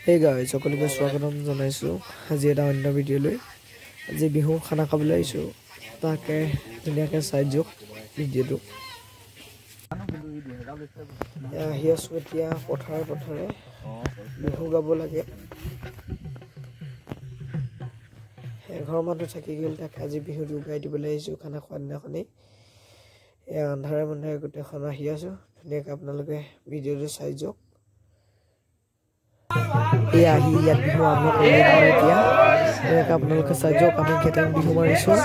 Hey guys, সকলোকে স্বাগতম জনাইছো আজি এটা অন্য ভিডিঅ' লৈ আজি বিহু খানা খাবলৈ আহিছো তাকে ধুনীয়াকৈ চাই যাওক ভিডিঅ'টো আহি আছো এতিয়া পথাৰে বিহু গাব লাগে এঘৰ মানুহ থাকি গ'ল তাকে আজি বিহুটো গাই দিবলৈ আহিছো খানা খোৱাৰ দিনাখনি আন্ধাৰে গোটেইখন আহি আছো ধুনীয়াকৈ আপোনালোকে ভিডিঅ'টো চাই যাওক আহি ইয়াত বিহু আৰম্ভ কৰি দিলোঁ এতিয়া আপোনালোকে চাই যাওক আমি কেইটামান বিহু মাৰিছোঁ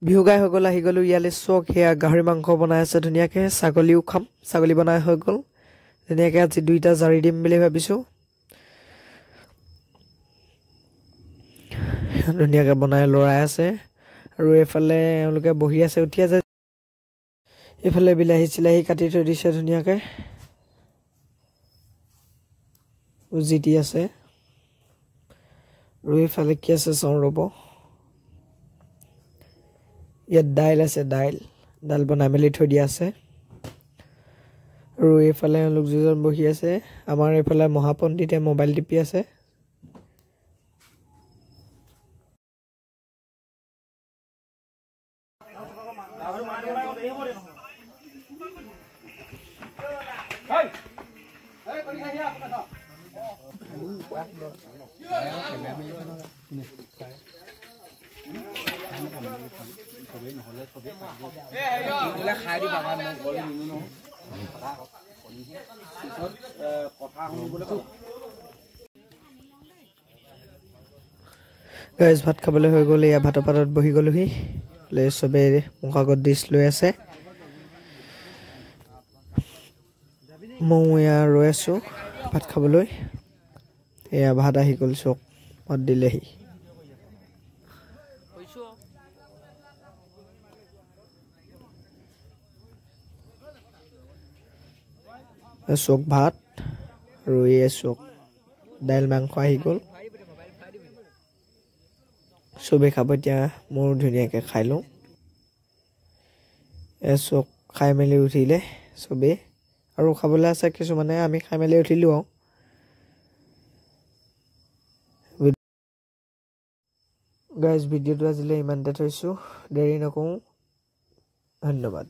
বিহু গাই হৈ গ'ল আহি গ'লো ইয়ালৈ চক সেয়া গাহৰি মাংস বনাই আছে ধুনীয়াকৈ ছাগলীও খাম ছাগলী বনাই হৈ গ'ল ধুনীয়াকৈ আজি দুইটা জাৰি দিম বুলি ভাবিছোঁ ধুনীয়াকৈ বনাই লৰাই আছে আৰু এইফালে এওঁলোকে বহি আছে উঠি আছে এইফালে বিলাহী চিলাহী কাটি থৈ দিছে ধুনীয়াকৈ উজি দি আছে আৰু এইফালে কি আছে চাওঁ ৰ'ব ইয়াত দাইল আছে দাইল বনাই মেলি থৈ দিয়া আছে আৰু এইফালে লোক দুজন বহি আছে আমাৰ এইফালে মহাপণ্ডিতে মোবাইল টিপি আছে গাইজ ভাত খাবলৈ হৈ গ'ল এয়া ভাতৰ পাতত বহি গ'লোহি চবে মোক আগত ডিছ লৈ আছে মই এয়া ৰৈ আছোঁ ভাত খাবলৈ এয়া ভাত আহি গ'ল চক ভাত দিলেহি চক ভাত আৰু এয়া চক দাইল মাংস আহি গ'ল চবেই খাব এতিয়া মোৰ ধুনীয়াকৈ খাই লওঁ চক খাই মেলি উঠিলে চবেই আৰু খাবলৈ আছে কিছুমানে আমি খাই মেলি উঠিলোঁ আৰু গাইজ ভিডিঅ'টো আজিলৈ ইমানতে থৈছোঁ, দেৰি নকৰোঁ, ধন্যবাদ।